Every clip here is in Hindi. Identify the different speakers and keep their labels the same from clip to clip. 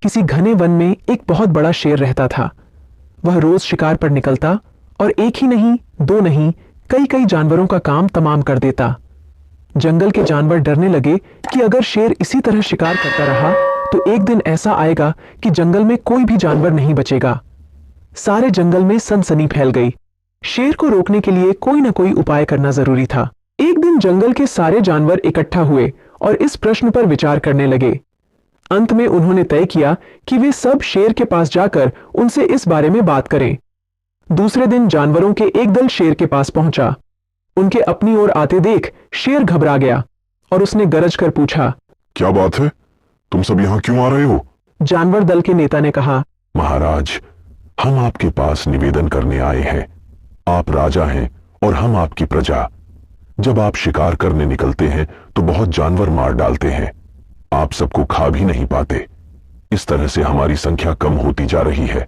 Speaker 1: किसी घने वन में एक बहुत बड़ा शेर रहता था। वह रोज शिकार पर निकलता और एक ही नहीं, दो नहीं, कई कई जानवरों का काम तमाम कर देता। जंगल के जानवर डरने लगे कि अगर शेर इसी तरह शिकार करता रहा तो एक दिन ऐसा आएगा कि जंगल में कोई भी जानवर नहीं बचेगा। सारे जंगल में सनसनी फैल गई। शेर को रोकने के लिए कोई न कोई उपाय करना जरूरी था। एक दिन जंगल के सारे जानवर इकट्ठा हुए और इस प्रश्न पर विचार करने लगे। अंत में उन्होंने तय किया कि वे सब शेर के पास जाकर उनसे इस बारे में बात करें। दूसरे दिन जानवरों के एक दल शेर के पास पहुंचा। उनके अपनी ओर आते देख शेर घबरा गया और उसने गरज कर पूछा,
Speaker 2: क्या बात है? तुम सब यहाँ क्यों आ रहे हो?
Speaker 1: जानवर दल के नेता ने कहा,
Speaker 2: महाराज, हम आपके पास निवेदन करने आए हैं। आप राजा हैं और हम आपकी प्रजा। जब आप शिकार करने निकलते हैं तो बहुत जानवर मार डालते हैं। आप सबको खा भी नहीं पाते। इस तरह से हमारी संख्या कम होती जा रही है।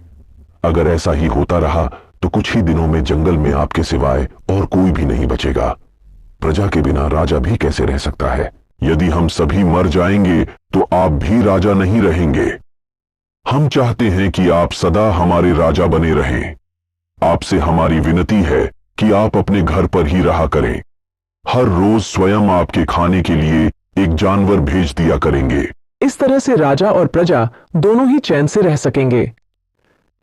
Speaker 2: अगर ऐसा ही होता रहा तो कुछ ही दिनों में जंगल में आपके सिवाय और कोई भी नहीं बचेगा। प्रजा के बिना राजा भी कैसे रह सकता है? यदि हम सभी मर जाएंगे तो आप भी राजा नहीं रहेंगे। हम चाहते हैं कि आप सदा हमारे राजा बने रहें। आपसे हमारी विनती है कि आप अपने घर पर ही रहा करें। हर रोज स्वयं आपके खाने के लिए एक जानवर भेज दिया करेंगे।
Speaker 1: इस तरह से राजा और प्रजा दोनों ही चैन से रह सकेंगे।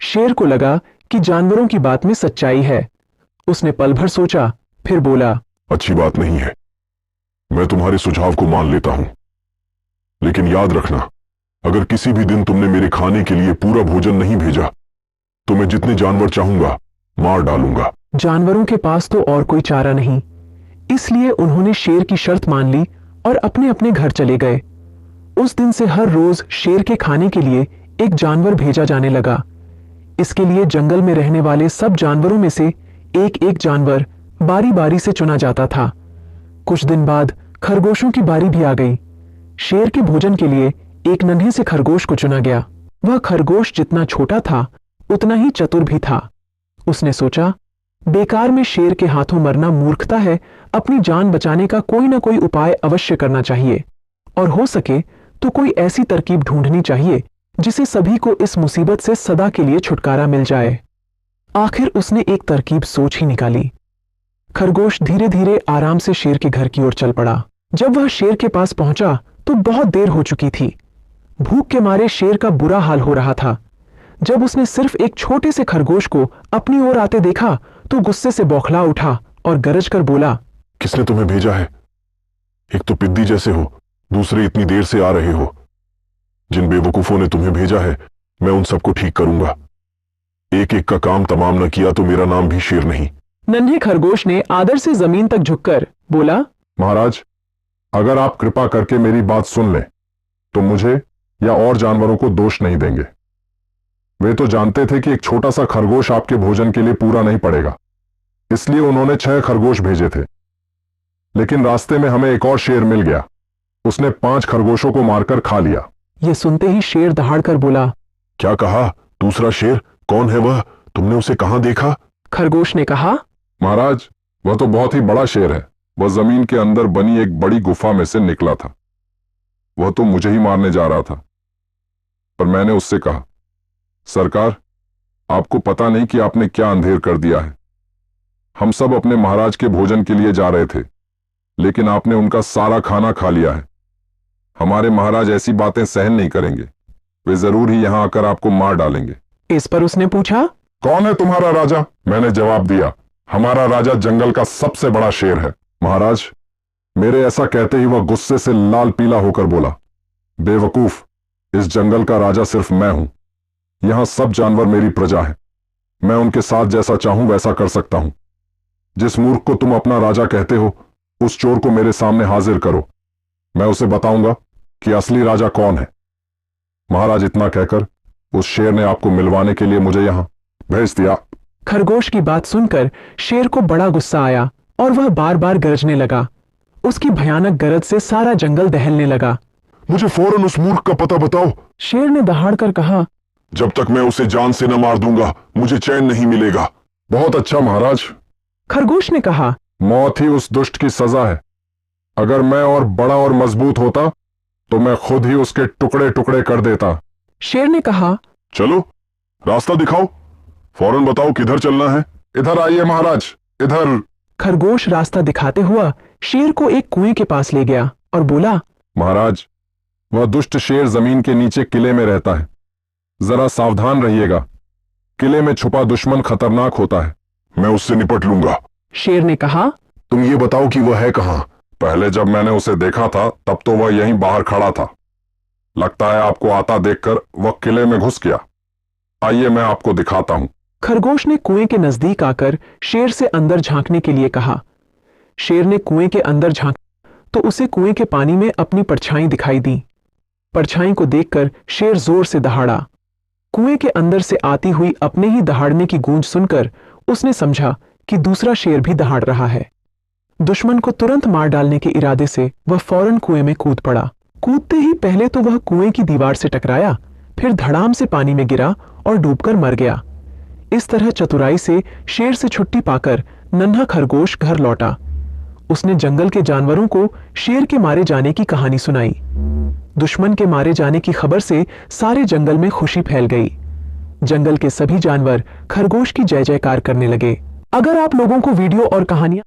Speaker 1: शेर को लगा कि जानवरों की बात में सच्चाई है। उसने पल भर सोचा, फिर बोला,
Speaker 2: अच्छी बात नहीं है। मैं तुम्हारे सुझाव को मान लेता हूं, लेकिन याद रखना, अगर किसी भी दिन तुमने मेरे खाने के लिए पूरा भोजन नहीं भेजा तो मैं जितने जानवर चाहूंगा मार डालूंगा।
Speaker 1: जानवरों के पास तो और कोई चारा नहीं, इसलिए उन्होंने शेर की शर्त मान ली और अपने अपने घर चले गए। उस दिन से हर रोज शेर के खाने के लिए एक जानवर भेजा जाने लगा। इसके लिए जंगल में रहने वाले सब जानवरों में से एक एक जानवर बारी बारी से चुना जाता था। कुछ दिन बाद खरगोशों की बारी भी आ गई। शेर के भोजन के लिए एक नन्हे से खरगोश को चुना गया। वह खरगोश जितना छोटा था उतना ही चतुर भी था। उसने सोचा, बेकार में शेर के हाथों मरना मूर्खता है। अपनी जान बचाने का कोई ना कोई उपाय अवश्य करना चाहिए और हो सके तो कोई ऐसी तरकीब ढूंढनी चाहिए जिसे सभी को इस मुसीबत से सदा के लिए छुटकारा मिल जाए। आखिर उसने एक तरकीब सोच ही निकाली। खरगोश धीरे धीरे आराम से शेर के घर की ओर चल पड़ा। जब वह शेर के पास पहुंचा तो बहुत देर हो चुकी थी। भूख के मारे शेर का बुरा हाल हो रहा था। जब उसने सिर्फ एक छोटे से खरगोश को अपनी ओर आते देखा तो गुस्से से बौखला उठा और गरज कर बोला,
Speaker 2: किसने तुम्हें भेजा है? एक तो पिद्दी जैसे हो, दूसरे इतनी देर से आ रहे हो। जिन बेवकूफों ने तुम्हें भेजा है मैं उन सबको ठीक करूंगा। एक एक का काम तमाम न किया तो मेरा नाम भी शेर नहीं।
Speaker 1: नन्हे खरगोश ने आदर से जमीन तक झुककर बोला,
Speaker 3: महाराज, अगर आप कृपा करके मेरी बात सुन लें तो मुझे या और जानवरों को दोष नहीं देंगे। वे तो जानते थे कि एक छोटा सा खरगोश आपके भोजन के लिए पूरा नहीं पड़ेगा, इसलिए उन्होंने 6 खरगोश भेजे थे। लेकिन रास्ते में हमें एक और शेर मिल गया। उसने 5 खरगोशों को मारकर खा लिया।
Speaker 1: यह सुनते ही शेर दहाड़कर बोला,
Speaker 2: क्या कहा? दूसरा शेर? कौन है वह? तुमने उसे कहां देखा?
Speaker 1: खरगोश ने कहा,
Speaker 3: महाराज, वह तो बहुत ही बड़ा शेर है। वह जमीन के अंदर बनी एक बड़ी गुफा में से निकला था। वह तो मुझे ही मारने जा रहा था, पर मैंने उससे कहा, सरकार, आपको पता नहीं कि आपने क्या अंधेर कर दिया है। हम सब अपने महाराज के भोजन के लिए जा रहे थे, लेकिन आपने उनका सारा खाना खा लिया है। हमारे महाराज ऐसी बातें सहन नहीं करेंगे। वे जरूर ही यहां आकर आपको मार डालेंगे।
Speaker 1: इस पर उसने पूछा,
Speaker 3: कौन है तुम्हारा राजा? मैंने जवाब दिया, हमारा राजा जंगल का सबसे बड़ा शेर है। महाराज, मेरे ऐसा कहते ही वह गुस्से से लाल पीला होकर बोला, बेवकूफ, इस जंगल का राजा सिर्फ मैं हूं। यहां सब जानवर मेरी प्रजा है। मैं उनके साथ जैसा चाहूं वैसा कर सकता हूं। जिस मूर्ख को तुम अपना राजा कहते हो, उस चोर को मेरे सामने हाजिर करो। मैं उसे बताऊंगा कि असली राजा कौन है। महाराज, इतना कहकर उस शेर ने आपको मिलवाने के लिए मुझे यहां भेज दिया।
Speaker 1: खरगोश की बात सुनकर शेर को बड़ा गुस्सा आया और वह बार बार गरजने लगा। उसकी भयानक गरज से सारा जंगल दहलने लगा।
Speaker 2: मुझे फौरन उस मूर्ख का पता बताओ।
Speaker 1: शेर ने दहाड़कर कहा,
Speaker 2: जब तक मैं उसे जान से न मार दूंगा मुझे चैन नहीं मिलेगा।
Speaker 3: बहुत अच्छा महाराज,
Speaker 1: खरगोश ने कहा,
Speaker 3: मौत ही उस दुष्ट की सजा है। अगर मैं और बड़ा और मजबूत होता तो मैं खुद ही उसके टुकड़े टुकड़े कर देता।
Speaker 1: शेर ने कहा,
Speaker 3: चलो रास्ता दिखाओ, फौरन बताओ किधर चलना है। इधर आइए महाराज, इधर।
Speaker 1: खरगोश रास्ता दिखाते हुआ शेर को एक कुएं के पास ले गया और बोला,
Speaker 3: महाराज, वह दुष्ट शेर जमीन के नीचे किले में रहता है, जरा सावधान रहिएगा। किले में छुपा दुश्मन खतरनाक होता है।
Speaker 2: मैं उससे निपट लूंगा।
Speaker 1: शेर ने कहा,
Speaker 2: तुम ये बताओ कि वह है कहां?
Speaker 3: पहले जब मैंने उसे देखा था तब तो वह यहीं बाहर खड़ा था। लगता है आपको आता देखकर वह किले में घुस गया। आइए मैं आपको दिखाता हूं।
Speaker 1: खरगोश ने कुएं के नजदीक आकर शेर से अंदर झांकने के लिए कहा। शेर ने कुएं के अंदर झांका तो उसे कुएं के पानी में अपनी परछाई दिखाई दी। परछाई को देखकर शेर जोर से दहाड़ा। कुएं के अंदर से आती हुई अपने ही दहाड़ने की गूंज सुनकर उसने समझा कि दूसरा शेर भी दहाड़ रहा है। दुश्मन को तुरंत मार डालने के इरादे से वह फौरन कुएं में कूद पड़ा। कूदते ही पहले तो वह कुएं की दीवार से टकराया, फिर धड़ाम से पानी में गिरा और डूबकर मर गया। इस तरह चतुराई से शेर से छुट्टी पाकर नन्हा खरगोश घर लौटा। उसने जंगल के जानवरों को शेर के मारे जाने की कहानी सुनाई। दुश्मन के मारे जाने की खबर से सारे जंगल में खुशी फैल गई। जंगल के सभी जानवर खरगोश की जय जयकार करने लगे। अगर आप लोगों को वीडियो और कहानियां